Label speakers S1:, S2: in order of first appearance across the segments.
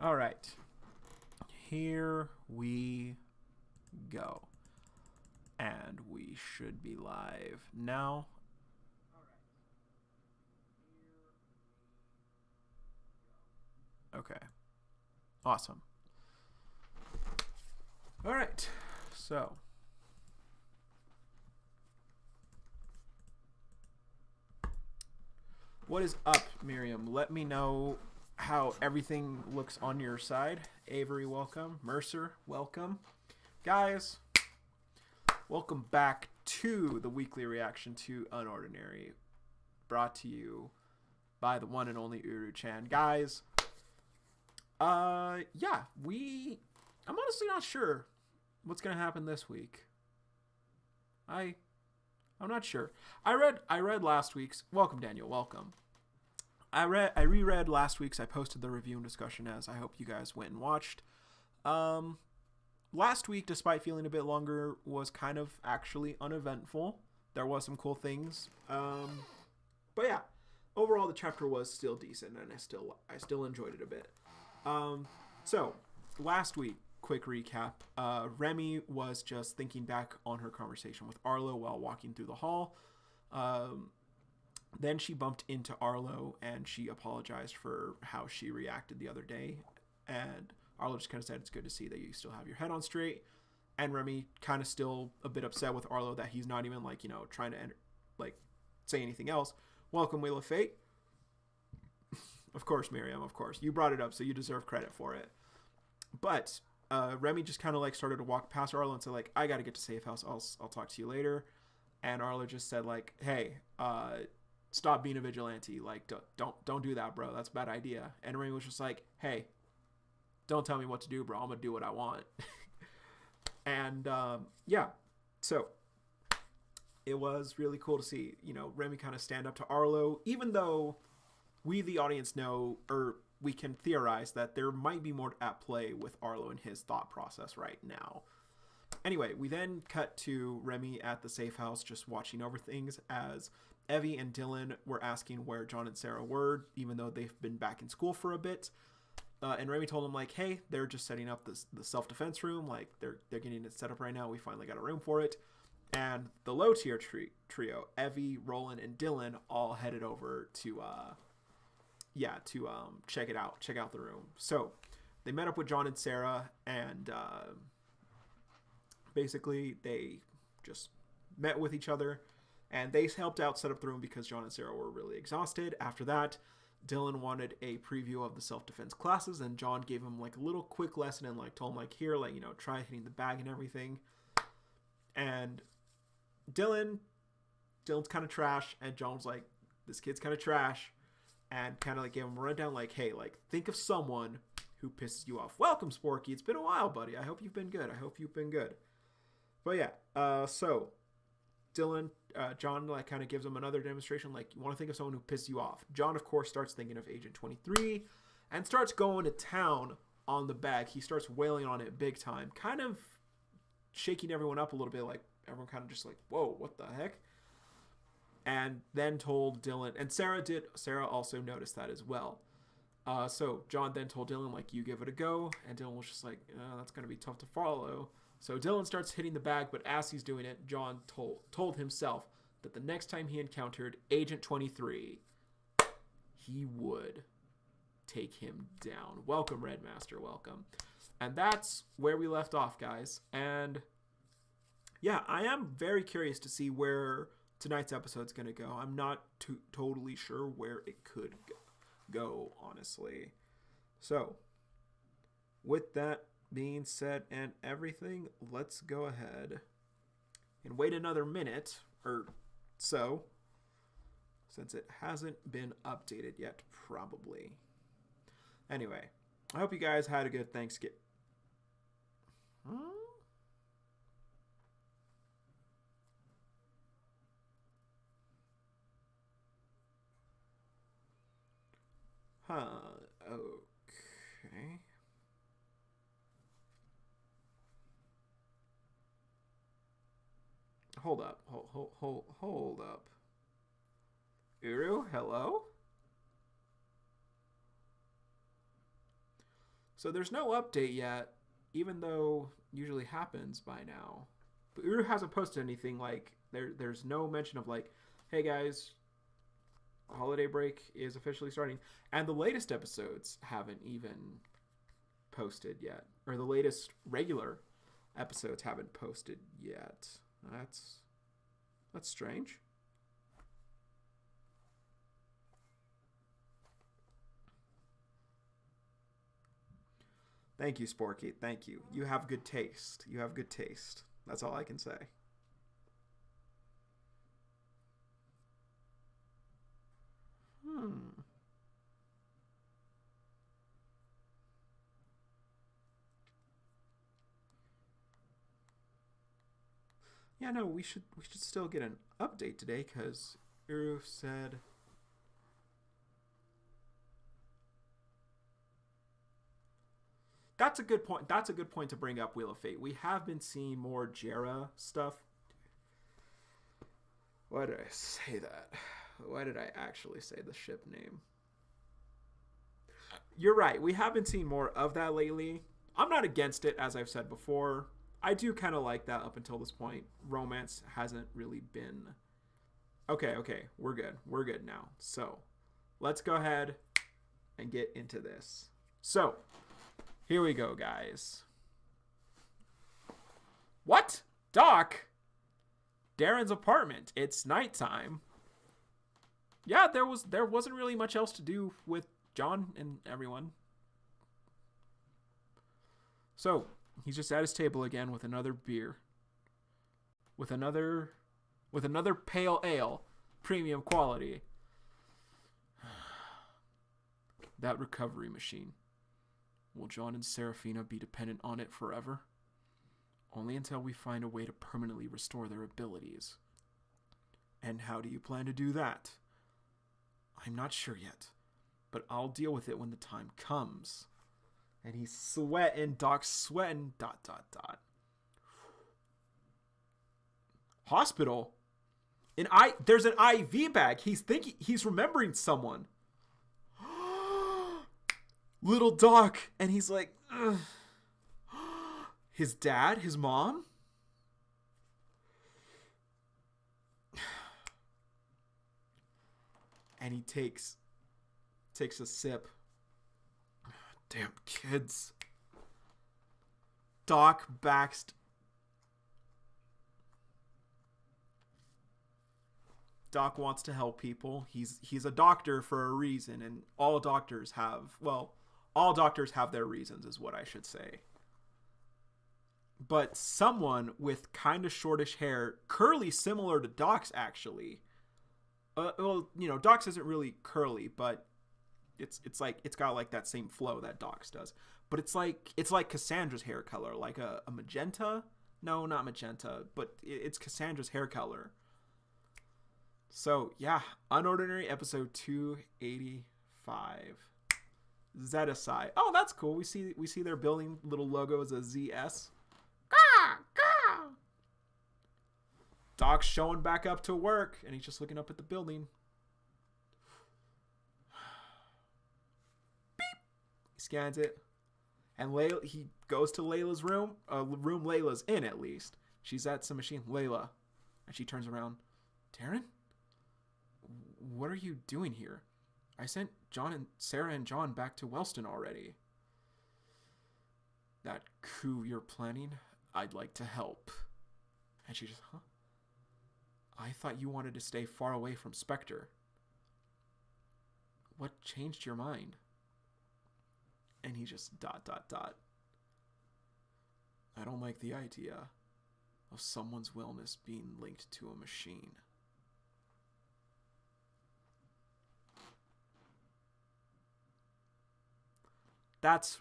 S1: All right. Here we go. And we should be live now. Okay. Awesome. All right. So. What is up, Miriam? Let me know how everything looks on your side. Avery, welcome. Mercer, welcome. Guys, welcome back to the weekly reaction to UnOrdinary, brought to you by the one and only Uru-chan. Guys, yeah, I'm honestly not sure what's gonna happen this week. I'm not sure. I read last week's. Welcome, Daniel. Welcome. I reread last week's. I posted the review and discussion as. I hope you guys went and watched. Last week, despite feeling a bit longer, was kind of actually uneventful. There was some cool things. But yeah, overall the chapter was still decent, and I still enjoyed it a bit. So last week, quick recap. Remy was just thinking back on her conversation with Arlo while walking through the hall. Then she bumped into Arlo and she apologized for how she reacted the other day. And Arlo just kind of said, it's good to see that you still have your head on straight. And Remy kind of still a bit upset with Arlo that he's not even trying to say anything else. Welcome, Wheel of Fate. Of course, Miriam, of course. You brought it up, so you deserve credit for it. But Remy just kind of started to walk past Arlo and said I got to get to Safe House. I'll talk to you later. And Arlo just said hey, stop being a vigilante. Don't do that, bro. That's a bad idea. And Remy was just hey, don't tell me what to do, bro. I'm gonna do what I want. And yeah, so it was really cool to see Remy kind of stand up to Arlo, even though we the audience know, or we can theorize that there might be more at play with Arlo and his thought process right now. Anyway, we then cut to Remy at the safe house just watching over things as Evie and Dylan were asking where John and Sarah were, even though they've been back in school for a bit. And Remy told them hey, they're just setting up the self-defense room. They're getting it set up right now. We finally got a room for it. And the low tier trio, Evie, Roland, and Dylan, all headed over to check it out, check out the room. So they met up with John and Sarah, and basically they just met with each other, and they helped out set up the room because John and Sarah were really exhausted. After that, Dylan wanted a preview of the self-defense classes, and John gave him a little quick lesson and told him here, try hitting the bag and everything. And Dylan's kind of trash, and John was this kid's kind of trash, and kind of gave him a rundown hey, think of someone who pisses you off. Welcome, Sporky. It's been a while, buddy. I hope you've been good. But yeah, so Dylan, John kind of gives him another demonstration. You want to think of someone who pissed you off. John, of course, starts thinking of Agent 23 and starts going to town on the bag. He starts wailing on it big time, kind of shaking everyone up a little bit. Everyone kind of just whoa, what the heck? And then told Dylan, and Sarah also noticed that as well. So John then told Dylan, you give it a go. And Dylan was just that's going to be tough to follow. So Dylan starts hitting the bag, but as he's doing it, John told himself that the next time he encountered Agent 23, he would take him down. Welcome, Red Master, welcome. And that's where we left off, guys. And yeah, I am very curious to see where tonight's episode's going to go. I'm not totally sure where it could go, honestly. So, with that being said and everything, let's go ahead and wait another minute or so, since it hasn't been updated yet, probably. Anyway, I hope you guys had a good Thanksgiving. Okay. Hold up. Hold up. Uru, hello? So there's no update yet, even though usually happens by now. But Uru hasn't posted anything like there's no mention of like, hey guys, holiday break is officially starting. And the latest episodes haven't even posted yet. Or the latest regular episodes haven't posted yet. That's strange. Thank you, Sporky. Thank you. You have good taste. You have good taste. That's all I can say. Yeah, no, we should still get an update today because Uru said. That's a good point. That's a good point to bring up, Wheel of Fate. We have been seeing more Jera stuff. Why did I say that? Why did I actually say the ship name? You're right. We have been seeing more of that lately. I'm not against it, as I've said before. I do kind of like that up until this point. Romance hasn't really been... Okay. We're good. We're good now. So, let's go ahead and get into this. So, here we go, guys. What? Doc? Darren's apartment. It's nighttime. Yeah, there wasn't really much else to do with John and everyone. So, he's just at his table again with another beer. With another pale ale, premium quality. That recovery machine. Will John and Seraphina be dependent on it forever? Only until we find a way to permanently restore their abilities. And how do you plan to do that? I'm not sure yet, but I'll deal with it when the time comes. And he's sweating, Doc's sweating, ... Hospital? There's an IV bag. He's remembering someone. Little Doc. And he's like, ugh. His dad? His mom? And he takes a sip. Damn kids. Doc backs. Doc wants to help people. He's a doctor for a reason, and all doctors have their reasons, is what I should say. But someone with kind of shortish hair, curly, similar to Doc's actually. Well, Doc's isn't really curly, but it's got like that same flow that Doc's does. But it's like Cassandra's hair color, like a magenta. No, not magenta, but it's Cassandra's hair color. So yeah, UnOrdinary episode 285. Zetasai. Oh, that's cool. We see their building little logo as a ZS. Doc's showing back up to work, and he's just looking up at the building. Beep. He scans it, and he goes to Layla's room. Room Layla's in, at least. She's at some machine. Layla, and she turns around. Darren, what are you doing here? I sent Sarah and John back to Wellston already. That coup you're planning, I'd like to help. And she just, huh? I thought you wanted to stay far away from Spectre. What changed your mind? And he just ... I don't like the idea of someone's wellness being linked to a machine. That's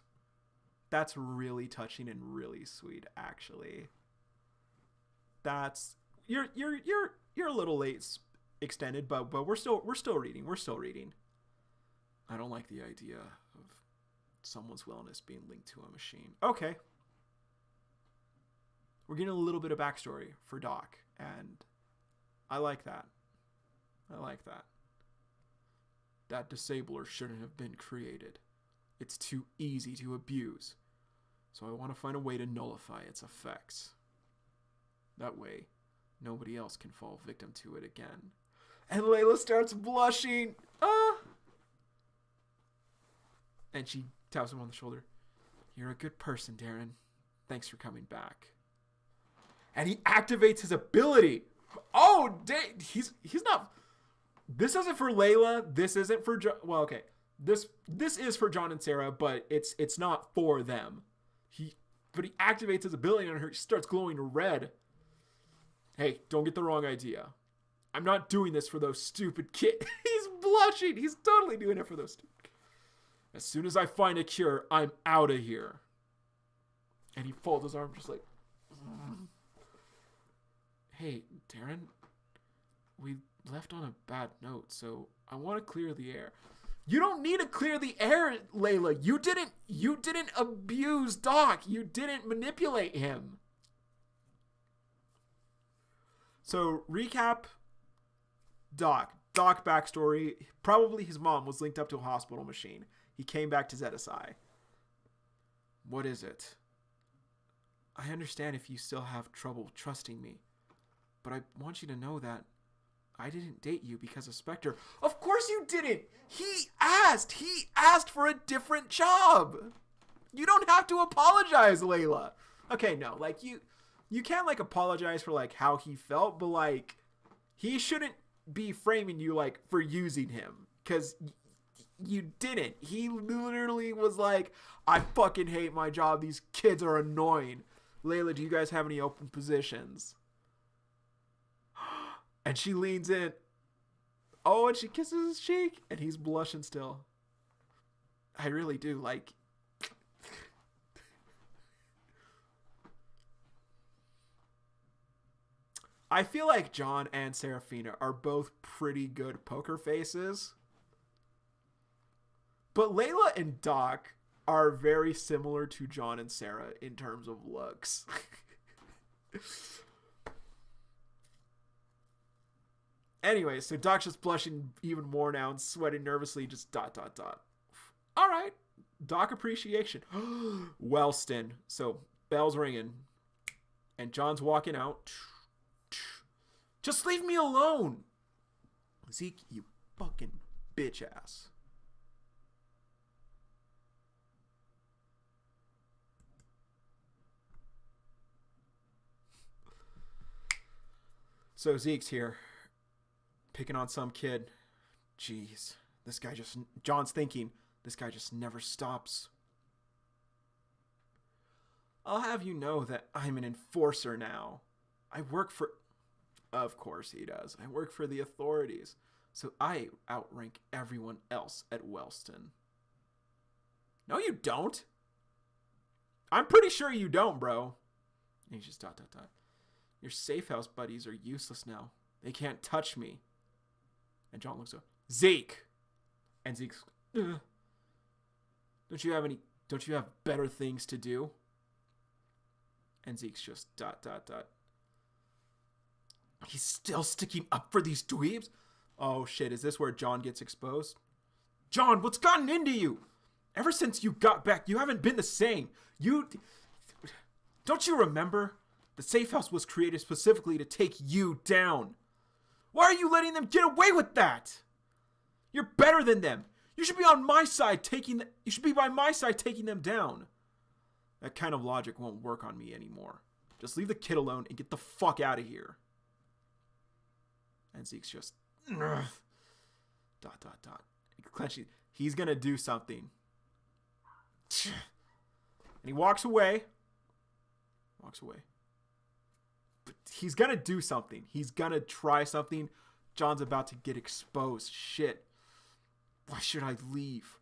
S1: really touching and really sweet, actually. That's you're a little late extended, but we're still reading. We're still reading. I don't like the idea of someone's wellness being linked to a machine. Okay. We're getting a little bit of backstory for Doc, and I like that. That disabler shouldn't have been created. It's too easy to abuse. So I want to find a way to nullify its effects. That way, nobody else can fall victim to it again. And Layla starts blushing. And she taps him on the shoulder. You're a good person, Darren. Thanks for coming back. And he activates his ability. Oh, he's not. This isn't for Layla. This isn't for John. Well, okay. This is for John and Sarah, but it's not for them. But he activates his ability on her. She starts glowing red. Hey, don't get the wrong idea. I'm not doing this for those stupid kids. He's blushing. He's totally doing it for those stupid kids. As soon as I find a cure, I'm out of here. And he folds his arm just like... Hey, Darren, we left on a bad note, so I want to clear the air. You don't need to clear the air, Layla. You didn't abuse Doc. You didn't manipulate him. So, recap Doc. Doc backstory. Probably his mom was linked up to a hospital machine. He came back to Zetasai. What is it? I understand if you still have trouble trusting me, but I want you to know that I didn't date you because of Spectre. Of course you didn't! He asked for a different job! You don't have to apologize, Layla! Okay, no, like, you can't, like, apologize for, like, how he felt, but, like, he shouldn't be framing you, like, for using him. Because you didn't. He literally was like, I fucking hate my job. These kids are annoying. Layla, do you guys have any open positions? And she leans in. Oh, and she kisses his cheek. And he's blushing still. I really do, like... I feel like John and Serafina are both pretty good poker faces. But Layla and Doc are very similar to John and Sarah in terms of looks. Anyway, so Doc's just blushing even more now and sweating nervously, just ... All right, Doc appreciation. Wellston. So, bell's ringing. And John's walking out. Just leave me alone. Zeke, you fucking bitch ass. So Zeke's here. Picking on some kid. Jeez. This guy just... John's thinking, this guy just never stops. I'll have you know that I'm an enforcer now. I work for... Of course he does. I work for the authorities. So I outrank everyone else at Wellston. No, you don't. I'm pretty sure you don't, bro. And he's just ... Your safe house buddies are useless now. They can't touch me. And John looks up. Zeke! And Zeke's... Ugh. Don't you have better things to do? And Zeke's just ... He's still sticking up for these dweebs? Oh shit, is this where John gets exposed? John, what's gotten into you? Ever since you got back, you haven't been the same. Don't you remember? The safe house was created specifically to take you down. Why are you letting them get away with that? You're better than them. You should be on my side you should be by my side taking them down. That kind of logic won't work on me anymore. Just leave the kid alone and get the fuck out of here. And Zeke's just... Clenching. He's gonna do something. And he walks away. But he's gonna do something. He's gonna try something. John's about to get exposed. Shit. Why should I leave?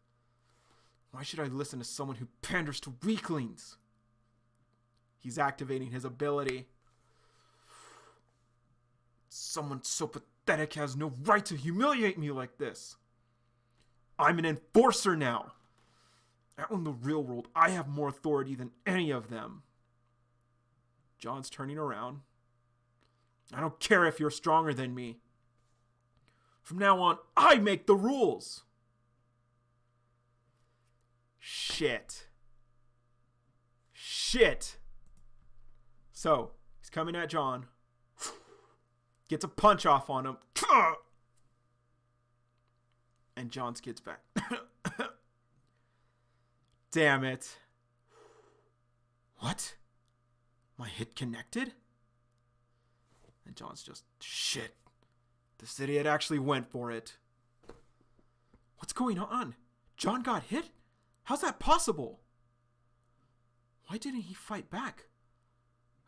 S1: Why should I listen to someone who panders to weaklings? He's activating his ability. Someone so pathetic has no right to humiliate me like this. I'm an enforcer now. Out in the real world, I have more authority than any of them. John's turning around. I don't care if you're stronger than me. From now on, I make the rules. Shit. So, he's coming at John. Gets a punch off on him. And John skids back. Damn it. What? My hit connected? And John's just, shit. This idiot actually went for it. What's going on? John got hit? How's that possible? Why didn't he fight back?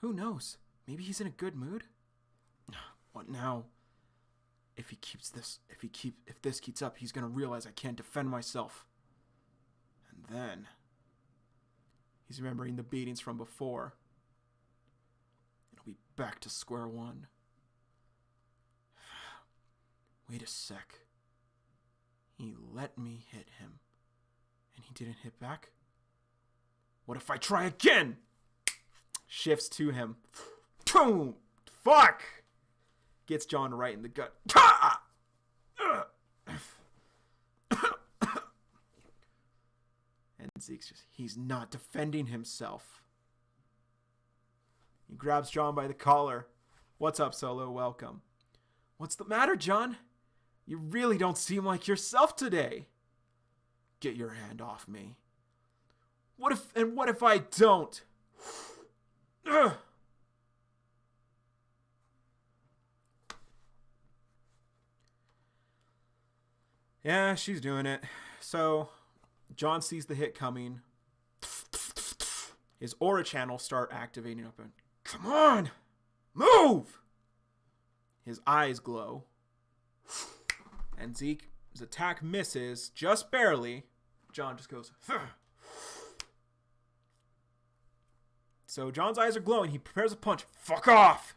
S1: Who knows? Maybe he's in a good mood? What now? If this keeps up, he's gonna realize I can't defend myself. And then he's remembering the beatings from before. It'll be back to square one. Wait a sec. He let me hit him. And he didn't hit back? What if I try again? Shifts to him. Boom! Fuck! Gets John right in the gut. And Zeke's just, he's not defending himself. He grabs John by the collar. What's up, Solo? Welcome. What's the matter, John? You really don't seem like yourself today. Get your hand off me. What if I don't? Yeah, she's doing it. So, John sees the hit coming. His aura channels start activating up and, come on! Move! His eyes glow. And Zeke's attack misses, just barely. John just goes, So John's eyes are glowing. He prepares a punch. Fuck off!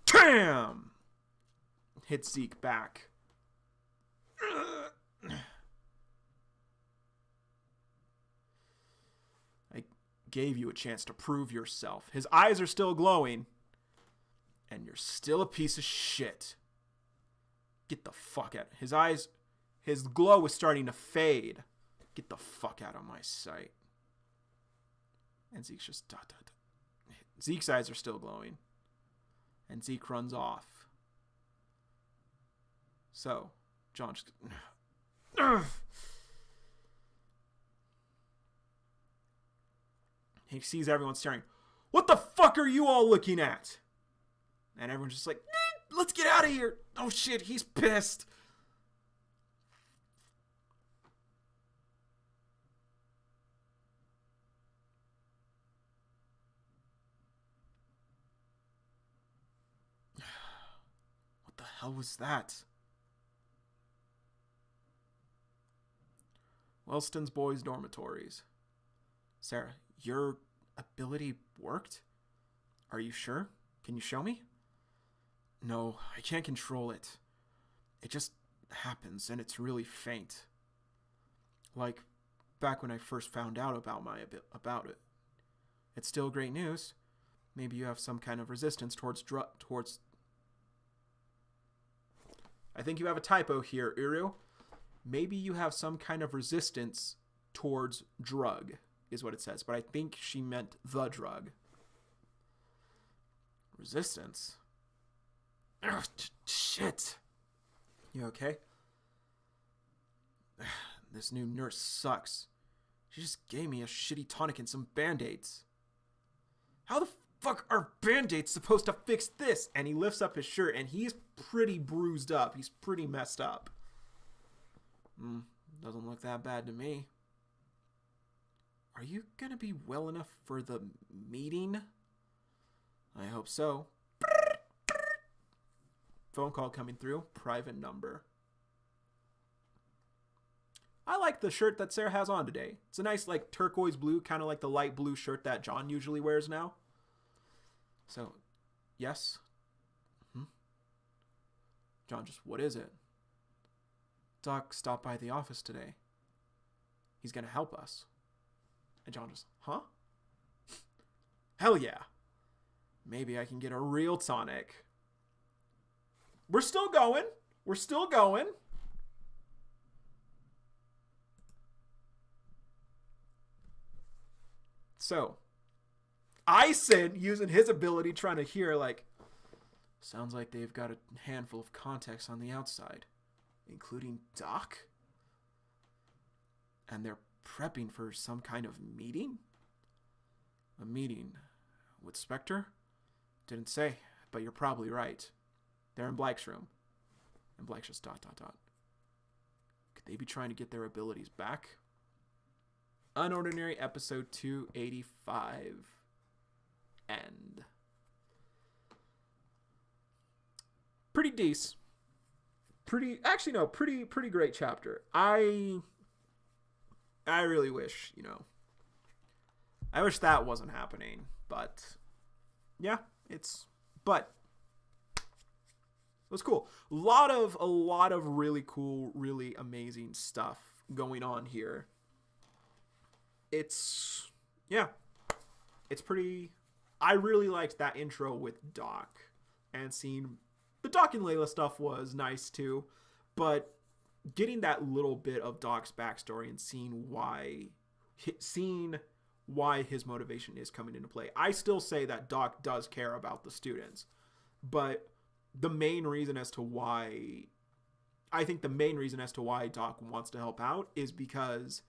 S1: Damn! Hits Zeke back. I gave you a chance to prove yourself. His eyes are still glowing. And you're still a piece of shit. Get the fuck out. His glow is starting to fade. Get the fuck out of my sight. And Zeke's just... Zeke's eyes are still glowing. And Zeke runs off. So, John just... He sees everyone staring. What the fuck are you all looking at? And everyone's just like, let's get out of here. Oh shit, he's pissed. What the hell was that? Wellston's boys' dormitories. Sarah, your ability worked? Are you sure? Can you show me? No, I can't control it. It just happens, and it's really faint. Like, back when I first found out about it. It's still great news. Maybe you have some kind of resistance towards... I think you have a typo here, Uru. Maybe you have some kind of resistance towards drug, is what it says. But I think she meant the drug. Resistance? Ugh, shit. You okay? This new nurse sucks. She just gave me a shitty tonic and some band-aids. How the fuck are band-aids supposed to fix this? And he lifts up his shirt and he's pretty bruised up. He's pretty messed up. Doesn't look that bad to me. Are you gonna be well enough for the meeting? I hope so. Phone call coming through. Private number. I like the shirt that Sarah has on today. It's a nice, like, turquoise blue, kind of like the light blue shirt that John usually wears now. So, yes? John just, what is it? Doc stopped by the office today. He's gonna help us. And John just, huh? Hell yeah. Maybe I can get a real tonic. We're still going. We're still going. So, Ison, using his ability, trying to hear, like, sounds like they've got a handful of contacts on the outside, including Doc. And they're prepping for some kind of meeting? A meeting with Spectre? Didn't say, but you're probably right. They're in Blake's room. And Blake's just ... Could they be trying to get their abilities back? UnOrdinary episode 285. End. Pretty decent. Pretty great chapter. I really wish, I wish that wasn't happening, but yeah, it was cool. A lot of really cool, really amazing stuff going on here. It's pretty. I really liked that intro with Doc, and seeing the Doc and Layla stuff was nice too, but getting that little bit of Doc's backstory and seeing why his motivation is coming into play. I still say that Doc does care about the students, but the main reason as to why Doc wants to help out is because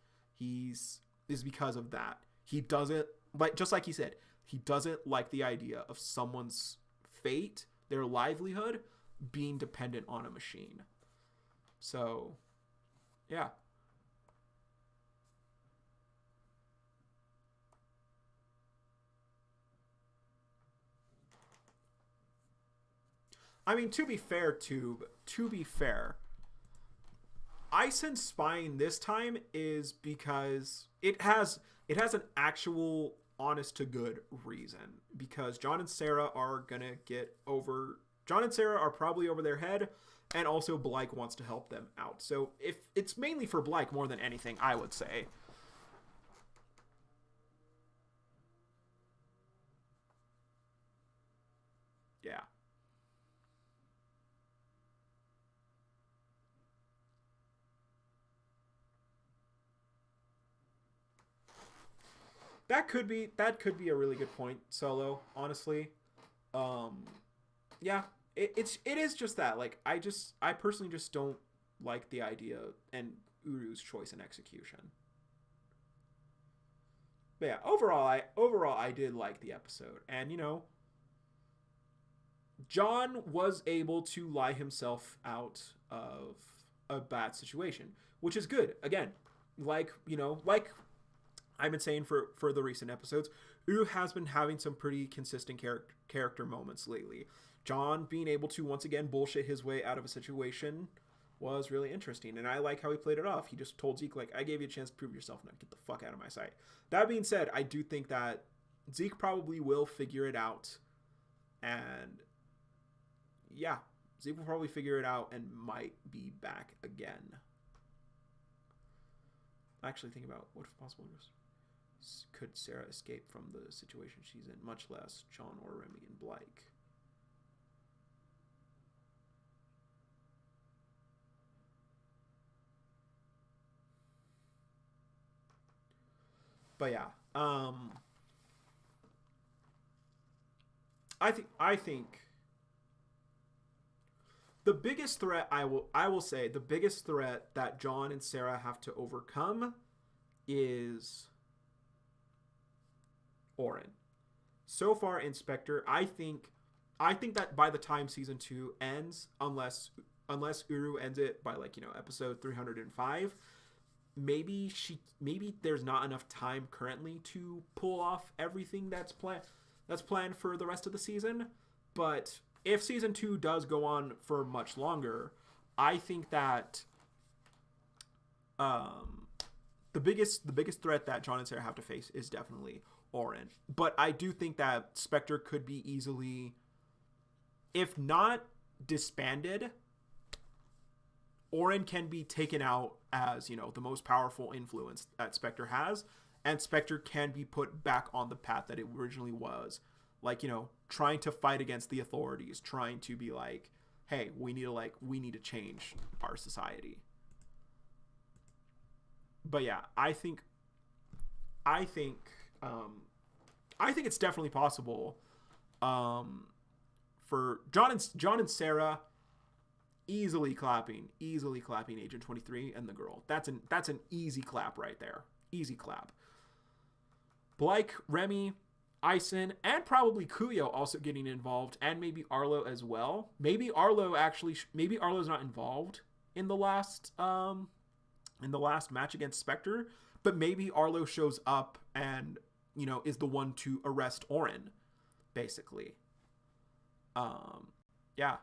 S1: of that. He doesn't like, just like he said, he doesn't like the idea of someone's fate, their livelihood, being dependent on a machine. So, yeah. I mean, to be fair, Ison's spying this time is because it has an actual honest to good reason, because John and Sarah are probably over their head, and also Blake wants to help them out. So if it's mainly for Blake more than anything, I would say. Yeah. That could be a really good point, Solo, honestly. Yeah, it is just that. Like, I personally just don't like the idea and Uru's choice and execution. But yeah, overall I did like the episode. And John was able to lie himself out of a bad situation, which is good. Again, like I've been saying for the recent episodes, Uru has been having some pretty consistent character moments lately. John being able to once again bullshit his way out of a situation was really interesting, and I like how he played it off. He just told Zeke, like, I gave you a chance to prove yourself, now get the fuck out of my sight. That being said, I do think that Zeke probably will figure it out, and yeah, Zeke will probably figure it out and might be back again. Actually, think about what if possible could Sarah escape from the situation she's in, much less John or Remy and Blake. But yeah, I think the biggest threat, I will say the biggest threat that John and Sarah have to overcome is Orin. So far in Spectre, I think that by the time season 2 ends, unless Uru ends it by, like, episode 305, maybe there's not enough time currently to pull off everything that's planned for the rest of the season. But if season 2 does go on for much longer, I think that the biggest threat that John and Sarah have to face is definitely Orin. But I do think that Spectre could be easily, if not disbanded, Orin can be taken out as, the most powerful influence that Spectre has, and Spectre can be put back on the path that it originally was. Like, trying to fight against the authorities, trying to be like, hey, we need to change our society. But yeah, I think I think it's definitely possible for John and Sarah easily clapping Agent 23 and the girl. That's an easy clap right there. Easy clap. Blake, Remy, Ison, and probably Kuyo also getting involved, and maybe Arlo as well. Maybe Arlo's not involved in the last match against Spectre, but maybe Arlo shows up and, you know, is the one to arrest Orin, basically. Yeah.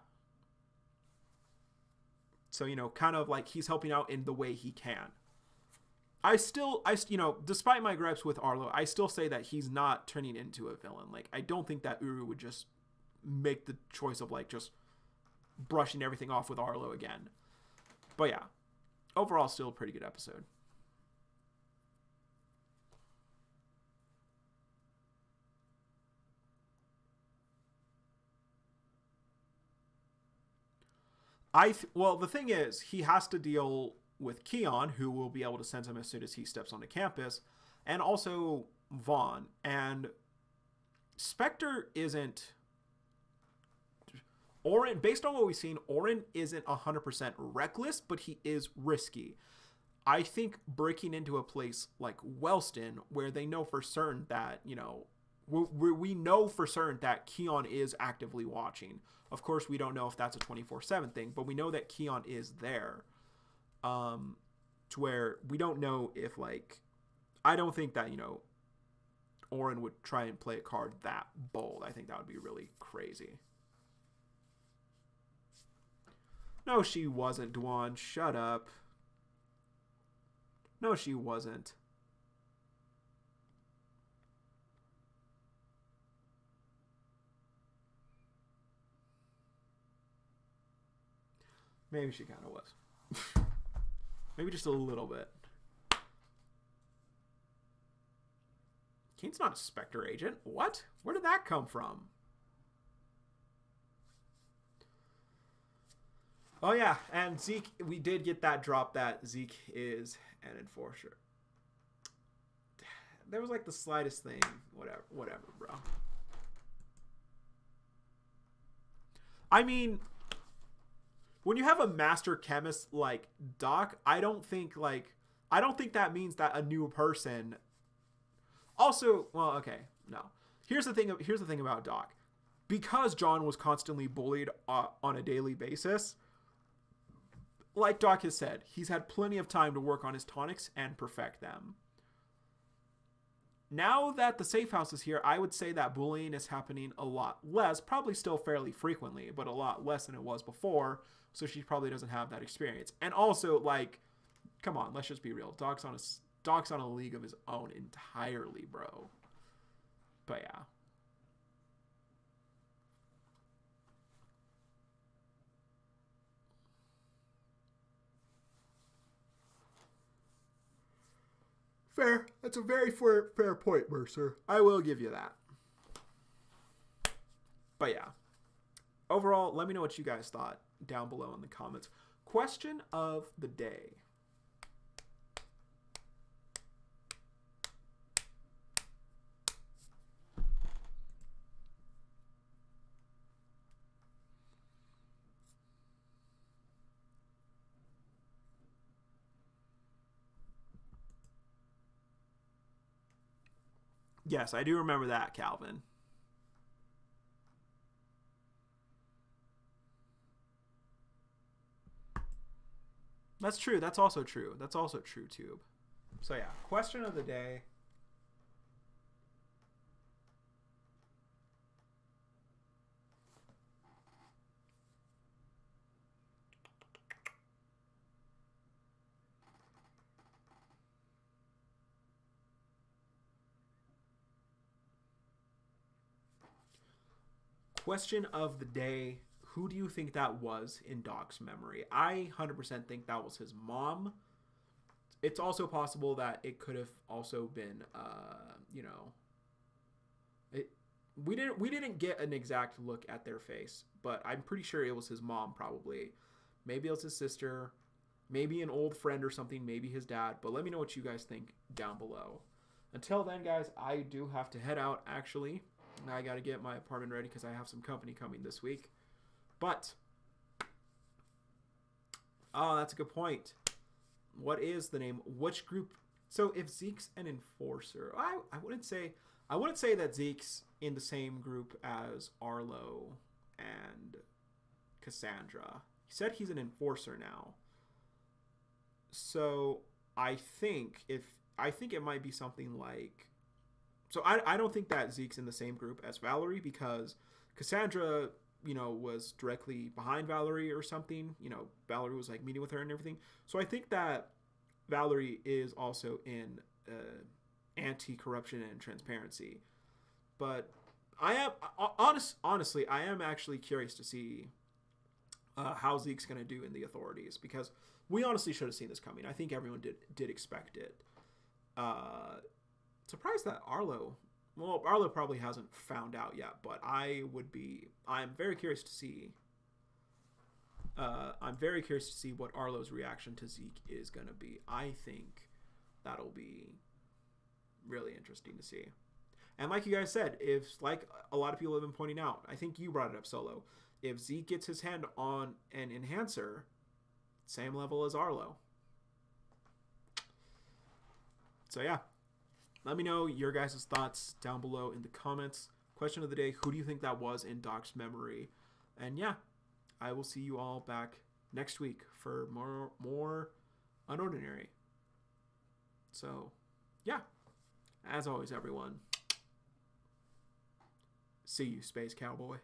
S1: So, you know, kind of like he's helping out in the way he can. You know, despite my gripes with Arlo, I still say that he's not turning into a villain. Like, I don't think that Uru would just make the choice of, like, just brushing everything off with Arlo again. But yeah, overall, still a pretty good episode. Well, the thing is, he has to deal with Keon, who will be able to sense him as soon as he steps onto campus, and also Vaughn. And Spectre isn't... Orin, based on what we've seen, Orin isn't 100% reckless, but he is risky. I think breaking into a place like Wellston, where they know for certain that, you know, we know for certain that Keon is actively watching. Of course, we don't know if that's a 24/7 thing, but we know that Keon is there. To where we don't know if, like, I don't think that, you know, Orin would try and play a card that bold. I think that would be really crazy. No, she wasn't, Dwan. Shut up. No, she wasn't. Maybe she kind of was. Maybe just a little bit. Kane's not a Spectre agent. What? Where did that come from? Oh, yeah. And Zeke, we did get that drop that Zeke is an enforcer. There was like the slightest thing. Whatever, bro. I mean... When you have a master chemist like Doc, I don't think that means that a new person. Also, well, okay, no. Here's the thing about Doc. Because John was constantly bullied on a daily basis, like Doc has said, he's had plenty of time to work on his tonics and perfect them. Now that the safe house is here, I would say that bullying is happening a lot less, probably still fairly frequently, but a lot less than it was before. So she probably doesn't have that experience. And also, like, come on, let's just be real. Doc's on a league of his own entirely, bro. But yeah. Fair. That's a very fair point, Mercer. I will give you that. But yeah. Overall, let me know what you guys thought down below in the comments. Question of the day. Yes, I do remember that, Calvin. That's true. That's also true. That's also true, Tube. So yeah, question of the day. Question of the day. Who do you think that was in Doc's memory? I 100% think that was his mom. It's also possible that it could have also been, you know, we didn't get an exact look at their face, but I'm pretty sure it was his mom probably. Maybe it was his sister, maybe an old friend or something, maybe his dad. But let me know what you guys think down below. Until then, guys, I do have to head out, actually. I got to get my apartment ready because I have some company coming this week. But, oh, that's a good point. What is the name? Which group? So if Zeke's an enforcer, I wouldn't say that Zeke's in the same group as Arlo and Cassandra. He said he's an enforcer now. So I think it might be something like, so I don't think that Zeke's in the same group as Valerie, because Cassandra, was directly behind Valerie or something. Valerie was like meeting with her and everything. So I think that Valerie is also in anti-corruption and transparency. But I am honestly, I am actually curious to see how Zeke's going to do in the authorities, because we honestly should have seen this coming. I think everyone did expect it. Surprised that Arlo probably hasn't found out yet, but I'm very curious to see. I'm very curious to see what Arlo's reaction to Zeke is going to be. I think that'll be really interesting to see. And like you guys said, if, like a lot of people have been pointing out, I think you brought it up, Solo, if Zeke gets his hand on an enhancer, same level as Arlo. So yeah, let me know your guys' thoughts down below in the comments. Question of the day, who do you think that was in Doc's memory? And yeah, I will see you all back next week for more UnOrdinary. So yeah, as always, everyone, see you, Space Cowboy.